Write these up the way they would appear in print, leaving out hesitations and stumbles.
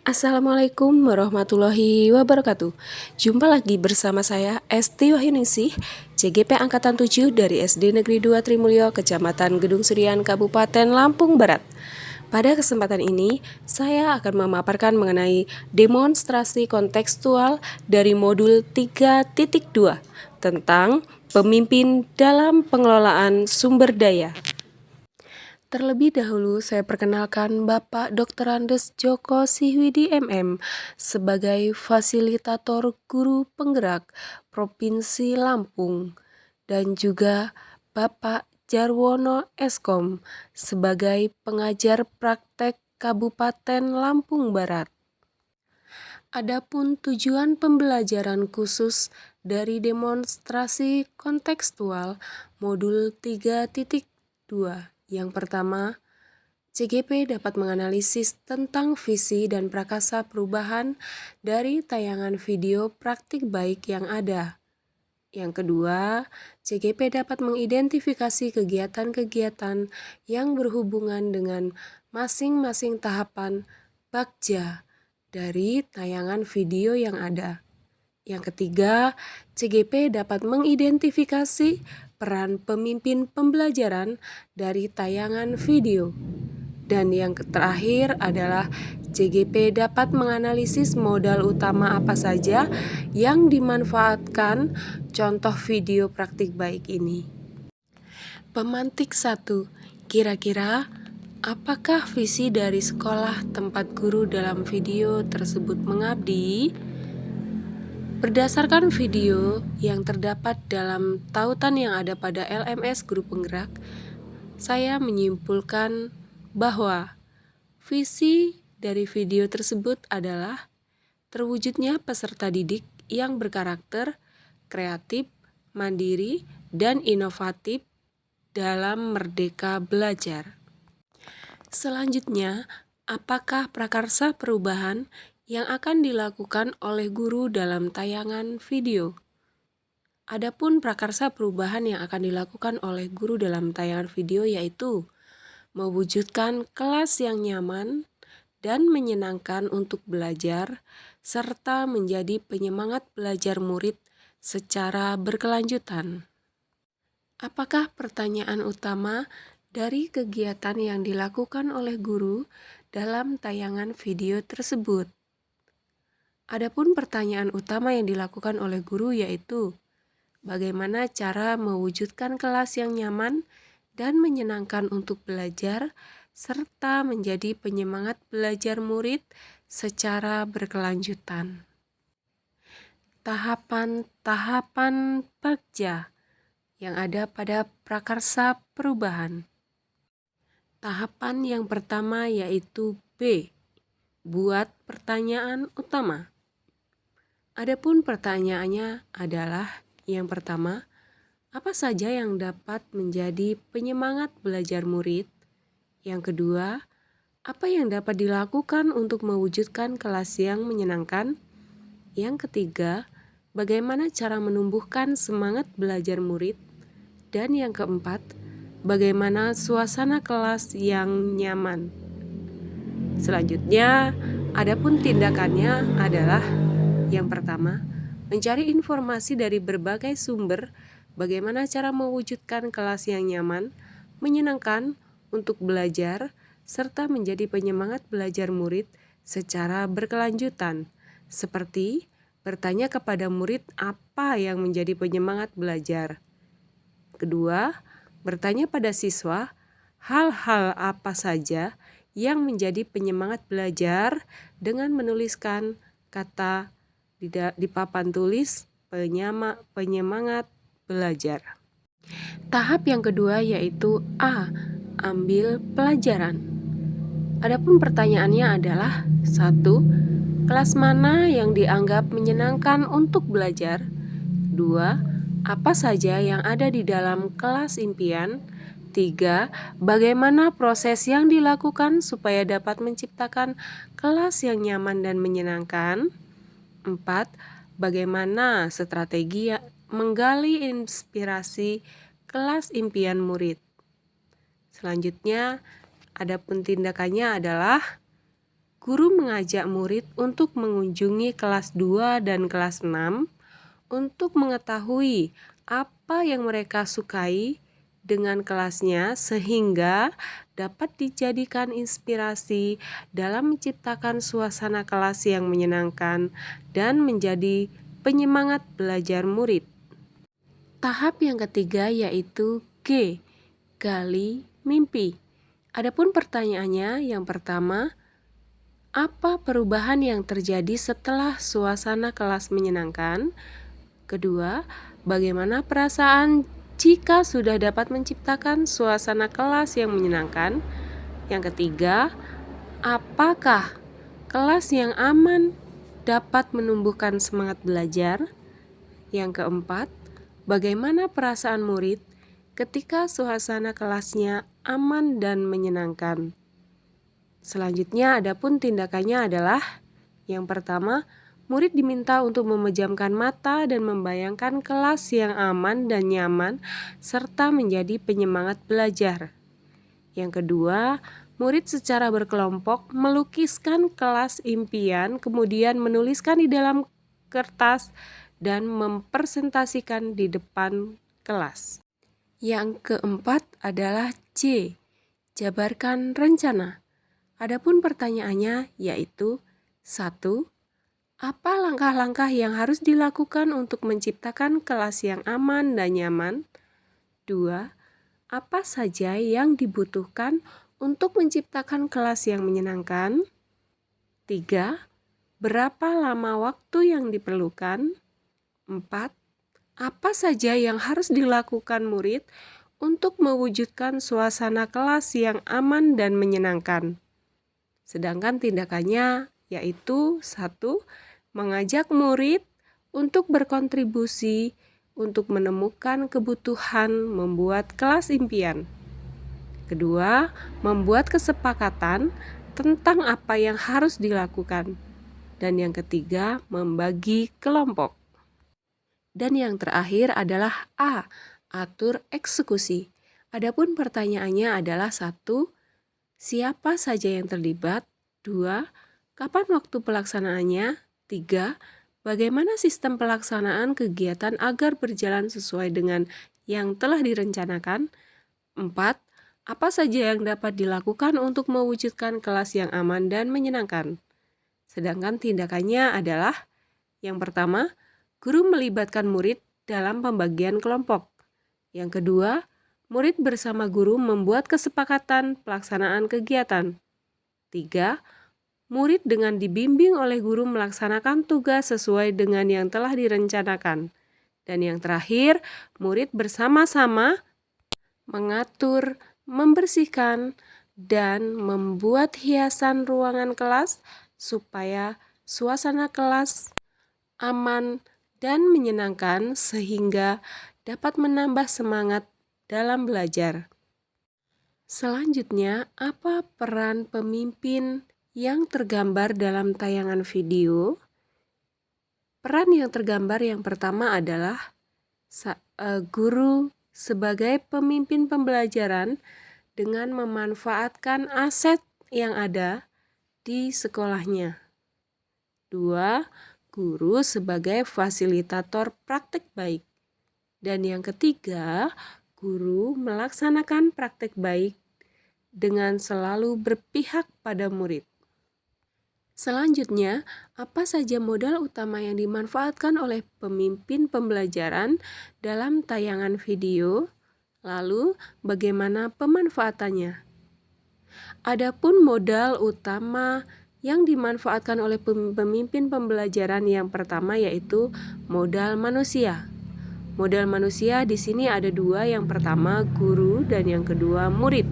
Assalamualaikum warahmatullahi wabarakatuh. Jumpa lagi bersama saya Esti Wahyuningsih, CGP Angkatan 7 dari SD Negeri 2 Trimulyo, Kecamatan Gedung Surian, Kabupaten Lampung Barat. Pada kesempatan ini, saya akan memaparkan mengenai demonstrasi kontekstual dari modul 3.2 tentang pemimpin dalam pengelolaan sumber daya. Terlebih dahulu saya perkenalkan Bapak Dr. Andes Joko Sihwidi MM sebagai fasilitator guru penggerak Provinsi Lampung dan juga Bapak Jarwono Eskom sebagai pengajar praktek Kabupaten Lampung Barat. Adapun tujuan pembelajaran khusus dari demonstrasi kontekstual modul 3.2 yang pertama, CGP dapat menganalisis tentang visi dan prakasa perubahan dari tayangan video praktik baik yang ada. Yang kedua, CGP dapat mengidentifikasi kegiatan-kegiatan yang berhubungan dengan masing-masing tahapan bakja dari tayangan video yang ada. Yang ketiga, CGP dapat mengidentifikasi peran pemimpin pembelajaran dari tayangan video. Dan yang terakhir adalah CGP dapat menganalisis modal utama apa saja yang dimanfaatkan contoh video praktik baik ini. Pemantik 1. Kira-kira apakah visi dari sekolah tempat guru dalam video tersebut mengabdi? Berdasarkan video yang terdapat dalam tautan yang ada pada LMS Guru Penggerak, saya menyimpulkan bahwa visi dari video tersebut adalah terwujudnya peserta didik yang berkarakter kreatif, mandiri, dan inovatif dalam merdeka belajar. Selanjutnya, apakah prakarsa perubahan yang akan dilakukan oleh guru dalam tayangan video? Adapun prakarsa perubahan yang akan dilakukan oleh guru dalam tayangan video yaitu mewujudkan kelas yang nyaman dan menyenangkan untuk belajar, serta menjadi penyemangat belajar murid secara berkelanjutan. Apakah pertanyaan utama dari kegiatan yang dilakukan oleh guru dalam tayangan video tersebut? Adapun pertanyaan utama yang dilakukan oleh guru yaitu bagaimana cara mewujudkan kelas yang nyaman dan menyenangkan untuk belajar serta menjadi penyemangat belajar murid secara berkelanjutan. Tahapan-tahapan bakja yang ada pada prakarsa perubahan. Tahapan yang pertama yaitu B. Buat pertanyaan utama. Adapun pertanyaannya adalah yang pertama, apa saja yang dapat menjadi penyemangat belajar murid? Yang kedua, apa yang dapat dilakukan untuk mewujudkan kelas yang menyenangkan? Yang ketiga, bagaimana cara menumbuhkan semangat belajar murid? Dan yang keempat, bagaimana suasana kelas yang nyaman? Selanjutnya, adapun tindakannya adalah yang pertama, mencari informasi dari berbagai sumber bagaimana cara mewujudkan kelas yang nyaman, menyenangkan untuk belajar, serta menjadi penyemangat belajar murid secara berkelanjutan, seperti bertanya kepada murid apa yang menjadi penyemangat belajar. Kedua, bertanya pada siswa hal-hal apa saja yang menjadi penyemangat belajar dengan menuliskan kata di papan tulis penyemangat belajar. Tahap yang kedua yaitu A. Ambil pelajaran. Adapun pertanyaannya adalah 1. Kelas mana yang dianggap menyenangkan untuk belajar? 2. Apa saja yang ada di dalam kelas impian? 3. Bagaimana proses yang dilakukan supaya dapat menciptakan kelas yang nyaman dan menyenangkan? 4. Bagaimana strategi menggali inspirasi kelas impian murid? Selanjutnya, adapun tindakannya adalah guru mengajak murid untuk mengunjungi kelas 2 dan kelas 6 untuk mengetahui apa yang mereka sukai dengan kelasnya sehingga dapat dijadikan inspirasi dalam menciptakan suasana kelas yang menyenangkan dan menjadi penyemangat belajar murid. Tahap yang ketiga yaitu G, gali mimpi. Adapun pertanyaannya yang pertama, apa perubahan yang terjadi setelah suasana kelas menyenangkan? Kedua, bagaimana perasaan jika sudah dapat menciptakan suasana kelas yang menyenangkan? Yang ketiga, apakah kelas yang aman dapat menumbuhkan semangat belajar? Yang keempat, bagaimana perasaan murid ketika suasana kelasnya aman dan menyenangkan? Selanjutnya, adapun tindakannya adalah yang pertama, murid diminta untuk memejamkan mata dan membayangkan kelas yang aman dan nyaman serta menjadi penyemangat belajar. Yang kedua, murid secara berkelompok melukiskan kelas impian, kemudian menuliskan di dalam kertas dan mempresentasikan di depan kelas. Yang keempat adalah C, jabarkan rencana. Adapun pertanyaannya yaitu 1. Apa langkah-langkah yang harus dilakukan untuk menciptakan kelas yang aman dan nyaman? 2. Apa saja yang dibutuhkan untuk menciptakan kelas yang menyenangkan? 3. Berapa lama waktu yang diperlukan? 4. Apa saja yang harus dilakukan murid untuk mewujudkan suasana kelas yang aman dan menyenangkan? Sedangkan tindakannya yaitu 1. Mengajak murid untuk berkontribusi untuk menemukan kebutuhan membuat kelas impian. Kedua, membuat kesepakatan tentang apa yang harus dilakukan. Dan yang ketiga, membagi kelompok. Dan yang terakhir adalah A, atur eksekusi. Adapun pertanyaannya adalah 1. Siapa saja yang terlibat? 2. Kapan waktu pelaksanaannya? 3. Bagaimana sistem pelaksanaan kegiatan agar berjalan sesuai dengan yang telah direncanakan? 4. Apa saja yang dapat dilakukan untuk mewujudkan kelas yang aman dan menyenangkan? Sedangkan tindakannya adalah yang pertama, guru melibatkan murid dalam pembagian kelompok. Yang kedua, murid bersama guru membuat kesepakatan pelaksanaan kegiatan. 3. Murid dengan dibimbing oleh guru melaksanakan tugas sesuai dengan yang telah direncanakan. Dan yang terakhir, murid bersama-sama mengatur, membersihkan, dan membuat hiasan ruangan kelas supaya suasana kelas aman dan menyenangkan sehingga dapat menambah semangat dalam belajar. Selanjutnya, apa peran pemimpin yang tergambar dalam tayangan video? Peran yang tergambar yang pertama adalah guru sebagai pemimpin pembelajaran dengan memanfaatkan aset yang ada di sekolahnya. 2. Guru sebagai fasilitator praktek baik. Dan yang ketiga, guru melaksanakan praktek baik dengan selalu berpihak pada murid. Selanjutnya, apa saja modal utama yang dimanfaatkan oleh pemimpin pembelajaran dalam tayangan video? Lalu, bagaimana pemanfaatannya? Adapun modal utama yang dimanfaatkan oleh pemimpin pembelajaran yang pertama yaitu modal manusia. Modal manusia di sini ada 2, yang pertama guru dan yang kedua murid.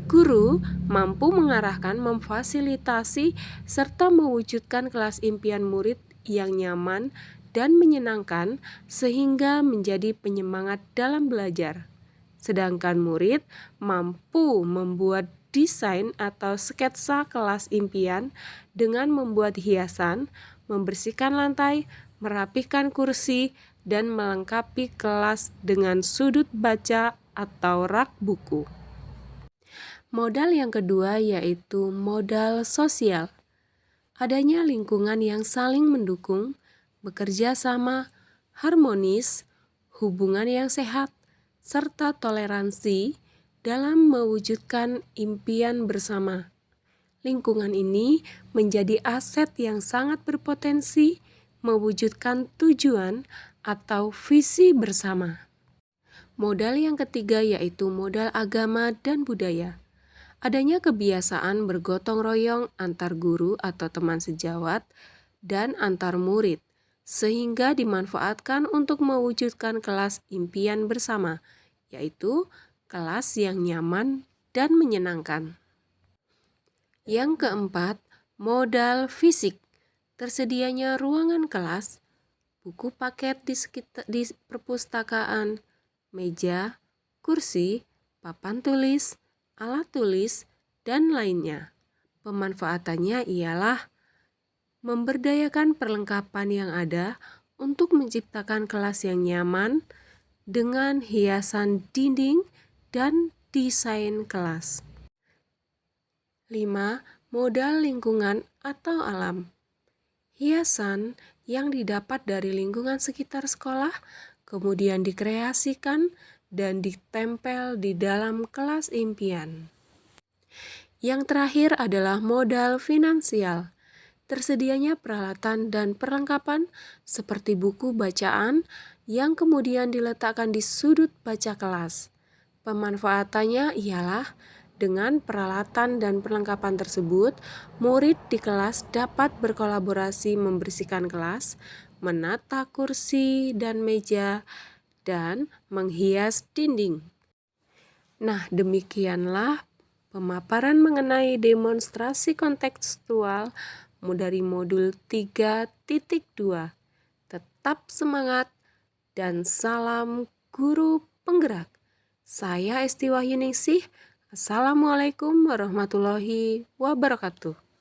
Guru mampu mengarahkan, memfasilitasi, serta mewujudkan kelas impian murid yang nyaman dan menyenangkan sehingga menjadi penyemangat dalam belajar. Sedangkan murid mampu membuat desain atau sketsa kelas impian dengan membuat hiasan, membersihkan lantai, merapikan kursi, dan melengkapi kelas dengan sudut baca atau rak buku. Modal yang kedua yaitu modal sosial. Adanya lingkungan yang saling mendukung, bekerja sama, harmonis, hubungan yang sehat, serta toleransi dalam mewujudkan impian bersama. Lingkungan ini menjadi aset yang sangat berpotensi mewujudkan tujuan atau visi bersama. Modal yang ketiga yaitu modal agama dan budaya. Adanya kebiasaan bergotong royong antar guru atau teman sejawat dan antar murid, sehingga dimanfaatkan untuk mewujudkan kelas impian bersama, yaitu kelas yang nyaman dan menyenangkan. Yang keempat, modal fisik. Tersedianya ruangan kelas, buku paket di perpustakaan, meja, kursi, papan tulis, alat tulis, dan lainnya. Pemanfaatannya ialah memberdayakan perlengkapan yang ada untuk menciptakan kelas yang nyaman dengan hiasan dinding dan desain kelas. 5. Modal lingkungan atau alam. Hiasan yang didapat dari lingkungan sekitar sekolah kemudian dikreasikan dan ditempel di dalam kelas impian. Yang terakhir adalah modal finansial. Tersedianya peralatan dan perlengkapan seperti buku bacaan yang kemudian diletakkan di sudut baca kelas. Pemanfaatannya ialah dengan peralatan dan perlengkapan tersebut, murid di kelas dapat berkolaborasi membersihkan kelas, menata kursi dan meja, dan menghias dinding. Nah, demikianlah pemaparan mengenai demonstrasi kontekstual dari modul 3.2. Tetap semangat dan salam guru penggerak. Saya Esti Wahyuningsih. Assalamualaikum warahmatullahi wabarakatuh.